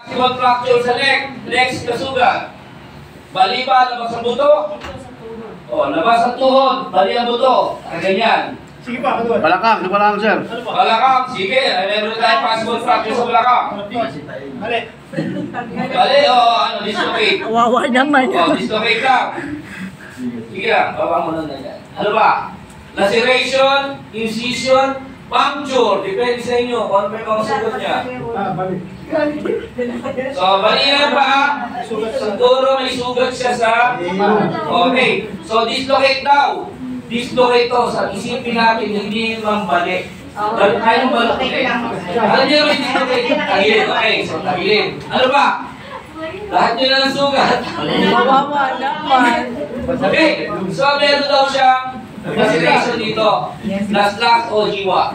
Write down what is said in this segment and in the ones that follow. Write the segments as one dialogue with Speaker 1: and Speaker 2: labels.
Speaker 1: Possible fracture sa leg. Legs kasugat. Bali ba, labas ang buto? O, labas ang tuhod. Bali ang buto. Ganyan.
Speaker 2: Sige pa, kaduan.
Speaker 3: Balakang, sir.
Speaker 1: Balakang, sige. Meron tayong possible fracture sa balakang.
Speaker 2: Hali.
Speaker 1: Bali, dislocate.
Speaker 4: Wawa naman.
Speaker 1: Dislocate lang. Sige lang, baba mo lang na yan. Ano ba? Laceration, incision, puncture. Depende sa inyo kung ano may mga sugat niya.
Speaker 2: Balik.
Speaker 1: So, bali yan pa. Siguro may sugat siya sa... Okay. So, dislocate daw. Dislocate to. Sa isipin natin, hindi yung balik. Kaya yung balik. Alam niyo naman dislocate. Tagilid. Okay. So, tagilid. Ano ba? Lahat nyo na ng sugat.
Speaker 4: Wawa naman.
Speaker 1: Okay. So, meron daw siyang laceration dito. Laslas o hiwa.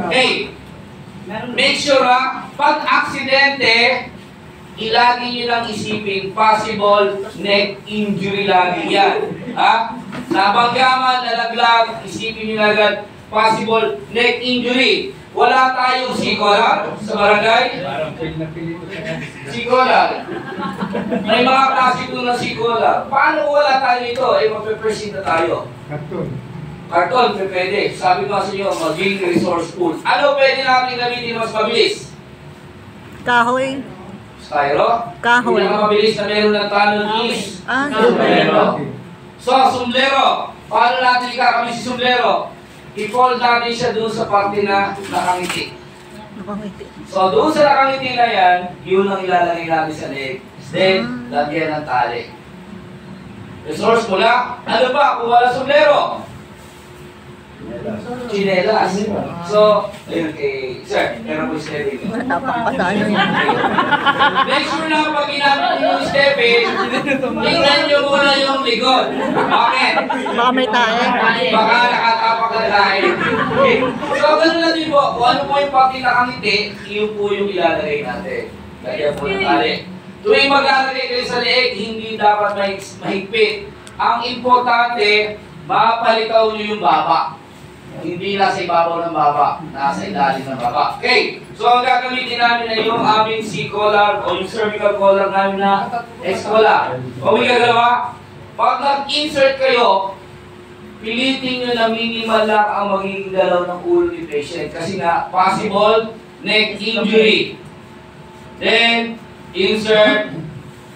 Speaker 1: Okay. Make sure pag aksidente, ilagi nyo lang isipin, possible neck injury lagi yan. Nabanggaman, nalaglag, isipin nyo agad, possible neck injury. Wala tayong sikolar sa barangay. Sikolar. May mga klase ito ng sikolar. Paano wala tayo nito? Mape-present na tayo. Karton, pwede. Sabi ko sa inyo, maging resource pool. Ano pwede natin gamitin mas mabilis?
Speaker 4: Kahoy.
Speaker 1: Styro?
Speaker 4: Kahoy.
Speaker 1: Hindi na mabilis na meron ng tanong is.
Speaker 4: Sombrero.
Speaker 1: So, sombrero. Paano natin ikakami si sombrero? I-fold natin siya doon sa parte na nakangiti. So, doon sa nakangiti na yan, yun ang ilalagay natin sa leg. Then, lagyan ng tali. Resource mo lang. Ano pa kung wala sombrero? Chinelas. So, ayun kay Sir, meron po stepping.
Speaker 4: Napakasano yan.
Speaker 1: Make sure na pag ginamit niyo yung stepping, tingnan niyo muna yung likod. Bakit?
Speaker 4: Baka may tayo.
Speaker 1: Baka nakatapak na tayo. Okay? So, ganun lang din po. Kung ano po yung pati nakangiti, yun po yung ilalagay natin. Lagyan po ng tali. Tuwing maglalagay kayo sa leeg, hindi dapat mahigpit. Ang importante, mapalitaw niyo yung baba. Hindi nasa ibabaw ng baba, nasa ilalim ng baba. Okay, so ang gagamitin namin ay yung aming C-collar o yung cervical collar namin na X-collar. Kung may gagawa, pag nag-insert kayo, pilitin nyo na minimal lang ang magiging galaw ng ulo ni patient kasi nga possible neck injury. Then, insert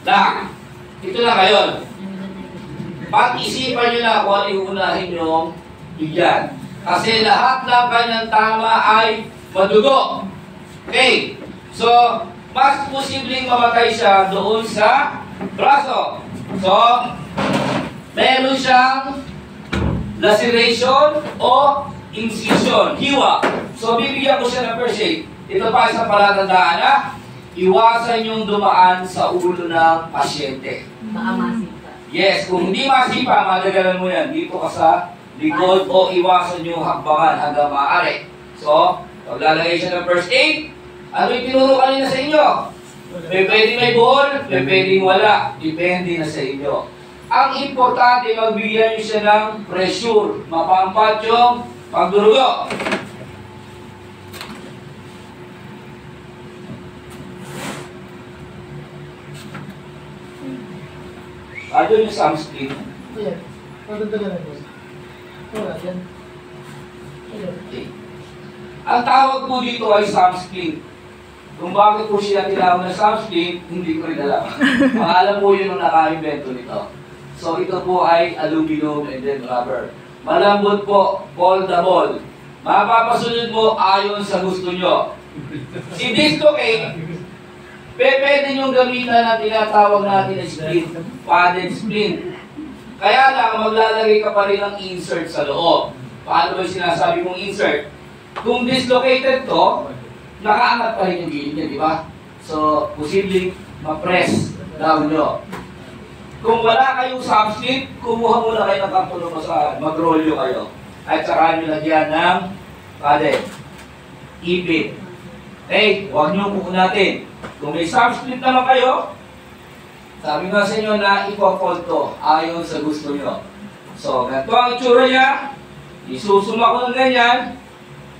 Speaker 1: lang. Ito na ngayon. Pag-isipan nyo na kung ano yung unahin yung bigyan. Kasi lahat ng kanyang tama ay madugo. Okay. So, mas posibleng mamatay siya doon sa braso. So, meron siyang laceration o incision, hiwa. So, bibigyan ko siya ng first aid. Ito pa isang palatandaan na iwasan yung dumaan sa ulo ng pasyente.
Speaker 5: Baka masipa.
Speaker 1: Yes, kung hindi masipa, madagalan mo yan. Dito ka sa likod o iwasan yung hakbangan hanggang maaari. So, paglalagay siya ng first aid, ano yung tinuro kanina sa inyo? Pwede may ball, pwede wala. Depende na sa inyo. Ang importante, magbigyan nyo siya ng pressure. Mapampat yung pagdurugo. Ano yung sunscreen?
Speaker 2: Ayan. Pagdadagan na po. Wala, yan.
Speaker 1: Okay. Ang tawag po dito ay sunscreen. Kung bakit po siya tinawag na sunscreen, hindi ko rin alam. Pangalan po yun nung naka-invento nito. So ito po ay aluminum and then rubber. Malambot po, foldable. Mapapasunod mo ayon sa gusto nyo. Si dislocate, pwede nyo gamitan na tinatawag natin na splint, padded splint. Kaya lang, maglalagay ka pa rin ng insert sa loob. Paano ba sinasabi mong insert? Kung dislocated to, nakaangat pa rin yung gilid niya, di ba? So, posibleng ma-press down nyo. Kung wala kayong substitute, kumuha muna kayo ng karton sa mag-rolyo kayo. At saka nyo lagyan ng padded. Ipit. Okay, huwag nyo pukunatin. Kung may substitute naman kayo, sabi nga sa inyo na ipo-fold to ayon sa gusto nyo. So, ganito ang itsura niya. Isusuma ko ng ganyan.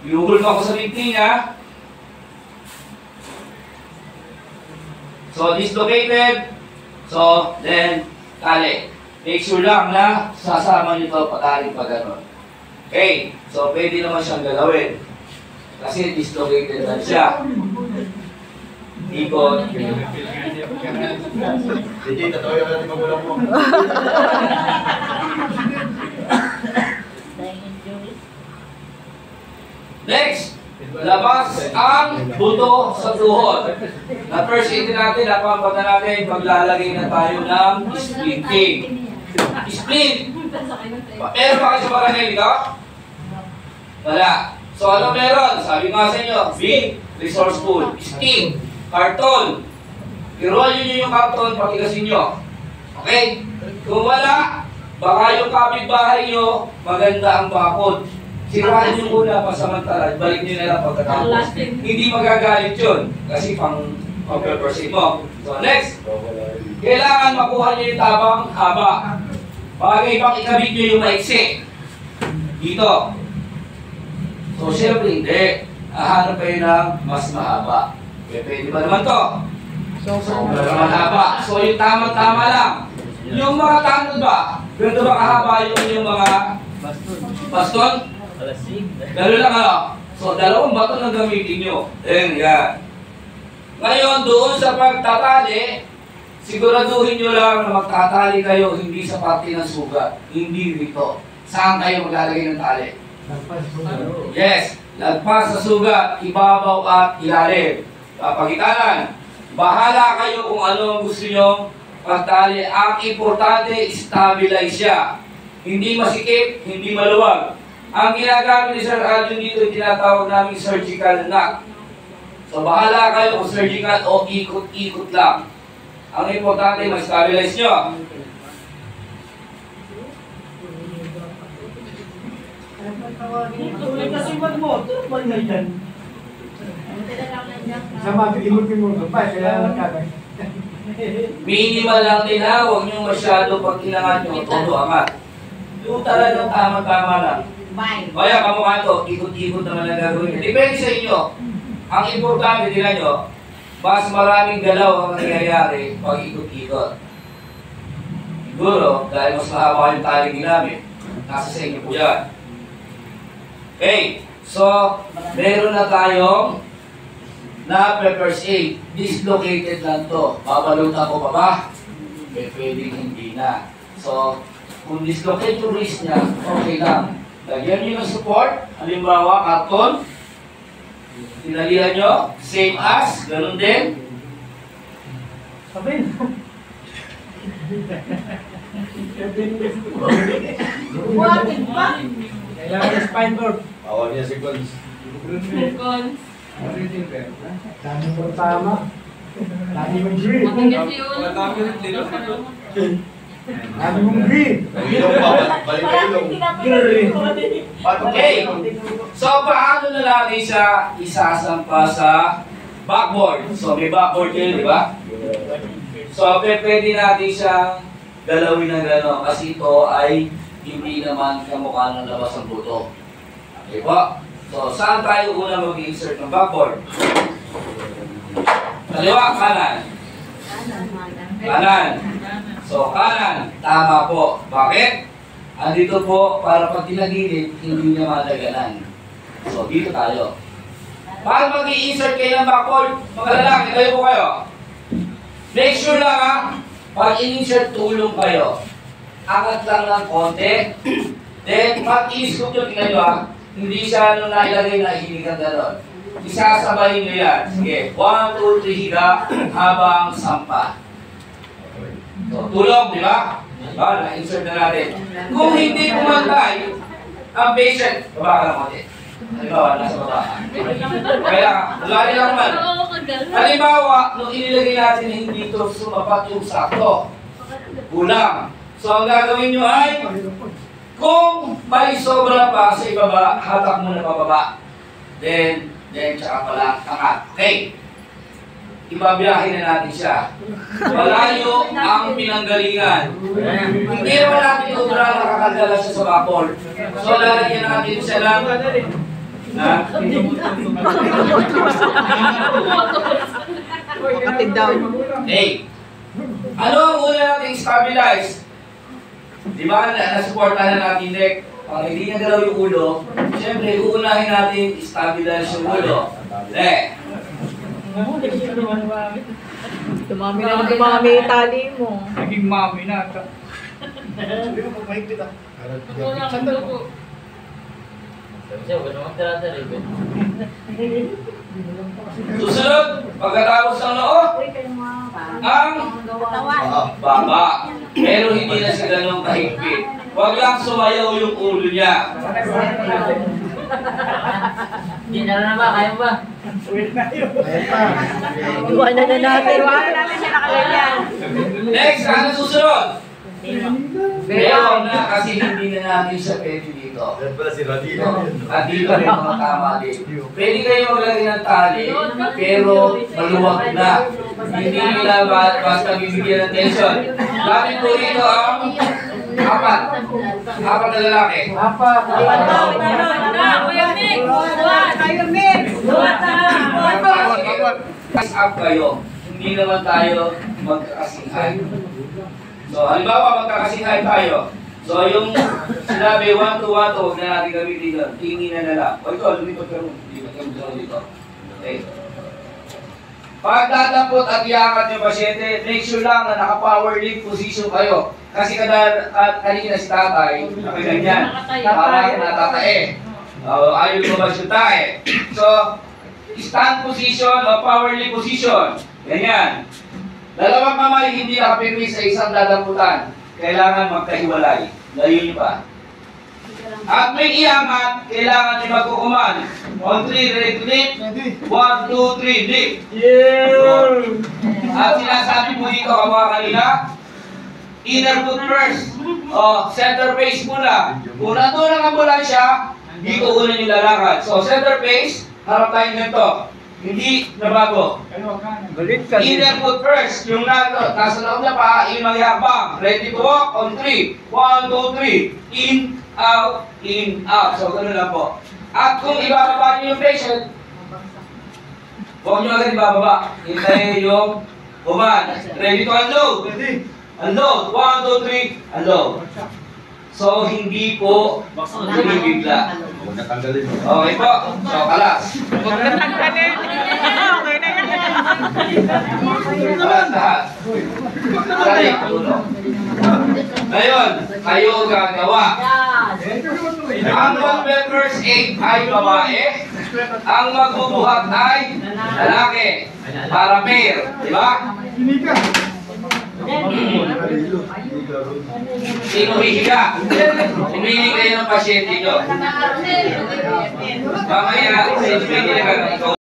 Speaker 1: Iuhol mo ako sa binti niya. So, dislocated. So, then, tali. Make sure lang na sasama nyo ito pataling pa gano'n. Okay, so pwede naman siyang galawin. Kasi dislocated na siya. Ikot.
Speaker 3: Sige, totoo yung natin magulang mo.
Speaker 1: Next, labas ang buto sa tuhod. Na first aid natin, napapata natin, paglalagay na tayo ng splinting. Splint! Meron ba kayo sa barangay dito? Wala. So ano meron? Sabi nga sa inyo, big, resourceful, stick, karton. I-roll nyo yung karton, patigasin nyo. Okay? Kung wala, baka yung kapitbahay nyo, maganda ang bakod. Sirahan nyo muna pasamantala, balik nyo na lang pagkatapos. Hindi magagalit yun, kasi pang-perpersin mo. So next, kailangan makuha nyo yung tabang haba. Bagay pang ikabit nyo yung maiksi. Dito. So syempre hindi. Hahanap kayo ng mas mahaba. Pwede ba naman to? Sobrang mahaba. So yung tama-tama lang. Yung mga tanod ba? Ganito ba kahaba yung mga baston? Gano'n lang ano? So dalawang bato na gamitin nyo. Then yan. Ngayon doon sa pagtatali, siguraduhin nyo lang na magtatali kayo hindi sa parte ng sugat. Hindi dito. Saan kayo maglalagay ng tali? Yes. Lagpas sa sugat, ibabaw at ilalim. Kapagitanan. Bahala kayo kung ano ang gusto nyo pagtali. Ang importante, stabilize siya. Hindi masikip, hindi maluwag. Ang ginagamit ni Sir Adrian dito, tinatawag namin surgical knot. So bahala kayo kung surgical o ikot-ikot lang. Ang importante, ma-stabilize nyo. Minimal lang din ha, huwag nyo masyado pag kailangan nyo, todo angat. Yung talagang tama-tama lang. Kaya kamukha ito, ikot-ikot naman ang gagawin. Depende sa inyo. Ang importante din nyo, mas maraming galaw ang nangyayari pag ikot-ikot. Siguro, dahil mas mahaba yung taling ginamit, nasa sa inyo po yan. Okay, so, meron na tayong na-first aid. Dislocated lang to. Babalutan ko pa ba? Pwedeng hindi na. So, kung dislocate yung wrist niya, okay lang. Lagyan nyo ng support, halimbawa, karton. Tinalihan nyo, same as, ganun din.
Speaker 2: Sabihin.
Speaker 5: Buhatin pa.
Speaker 2: Kailangan ng spine board.
Speaker 3: Bawal niya si Gons.
Speaker 2: Dami mo tama. Dami mong green.
Speaker 5: Matigas yun.
Speaker 2: Dami mong green.
Speaker 3: Ilong pa, balik ka ilong.
Speaker 1: Okay, so paano na natin siya isasampa sa backboard? So may backboard kayo, di ba? So pwede natin siyang galawin ng gano'n kasi ito ay hindi naman kamukha ng labas ng buto. Okay po? So saan tayo una mag-insert ng backboard? Kaliwa, kanan. Kanan. So kanan, tama po. Bakit? Andito po para pag tinagilid, hindi niya madaganan. So dito tayo. Para mag-i-insert kayo ng backboard, mga lalaki, kayo po kayo. Make sure lang ha, pag in-insert, tulong kayo. Angat lang ng konti. Then, pag i-scoop nyo, tingnan nyo ha, hindi siya nung nailagay na hinigang gano'n. Isasabayin nyo yan. Sige, 1, 2, 3, higa habang sampa. So, tulong, di ba? Na-insert na natin. Kung hindi pumantay, ang patient, baba ka lang konti. Halimbawa, nasa baba. Kaya, lari lang naman. Halimbawa, nung inilagay natin hindi ito sumapat yung sakto. Kulang. So, ang gagawin nyo ay, kung may sobra pa sa ibaba, hatak mo na pababa. Then, tsaka pala, angat. Okay. Ibabiyahin na natin siya. Malayo ang pinanggalingan. Hindi naman natin ubra nakakadala siya sa bakol. So, lalagyan natin siya lang na
Speaker 4: Kapatid daw.
Speaker 1: Okay. Ano ang una nating stabilize? Di ba, nasuportahan na natin neck. Pag hindi niya galaw yung ulo, siyempre, uunahin natin stabilize yung ulo. Neck.
Speaker 4: Dumami na ng dumami yung tali mo.
Speaker 2: Naging mami na ata.
Speaker 3: Hindi mo pagmahigpit ah.
Speaker 1: Susunod, pagkatapos ng noo, ang baba. Pero hindi na siya ganun kahigpit. Huwag lang sumayaw yung ulo niya.
Speaker 5: Hindi na ba? Kaya ba?
Speaker 4: Iwanan na natin.
Speaker 5: Iwanan natin siya nakaganyan.
Speaker 1: Next, ano susunod? Meron na kasi hindi na natin siya pwede dito.
Speaker 3: Yan pala si Radina.
Speaker 1: At dito rin mga tama din. Pwede kayo maglagay ng tali, pero maluwag na. Hindi nila basta bibigyan ng tension. Gamit po rito ang apat. Apat na lalaki.
Speaker 5: Kuya Mick! Kuya Mick!
Speaker 1: Pass up kayo. Hindi naman tayo magkakasinghay. So, halimbawa magkakasinghay tayo. So, yung sinabi 1 to 1 to, huwag na natin gamitin doon. Tinginan na lang. O ito, lumipot ka rin. Lumipot ka rin dito. Okay. Pag dadampot at iangat yung pasyente, make sure lang na naka-power lift position kayo. Kasi kanina si tatay, nakaganyan. Parang natatae. Ayaw lumabas yung tae. So, stand position o power lift position. Ganyan. Dalawang kamay hindi nakapirmi sa isang dadamputan. Kailangan magkahiwalay. Layo niyo pa. At may iangat, kailangan niyo magkukuman. On 3, ready to lift. 1, 2, 3, lift. At sinasabi mo dito kamukha kanina, inner foot first. O, center face muna. Kung nandun ang ambulansya, dito una yung lalakad. So, center face, harap tayong ganito. Hindi na bago. Inner foot first. Yung nasa loob na pa, imangyakbang. Ready to walk on 3. 1, 2, 3. In, out, in, out. So, gano'n lang po. At kung ibababa niyo yung patient, huwag niyo agad ibababa. Hintayin yung command. Ready to unload. Unload. 1, 2, 3. Unload. So, hindi po binibigla.
Speaker 3: Huwag natanggalin mo.
Speaker 1: Okay po. So, kalas.
Speaker 4: Huwag na tanggalin. Okay na yan.
Speaker 1: Kalas lahat. Salik. Tulong. Ngayon, kayo gagawa. Ang mag first aid ay babae. Ang magbubuhat ay lalaki. Para pair. Di ba? Sino hihiga? Humili kayo ng pasyente nyo. Mamaya, sino hihiga? Ikaw.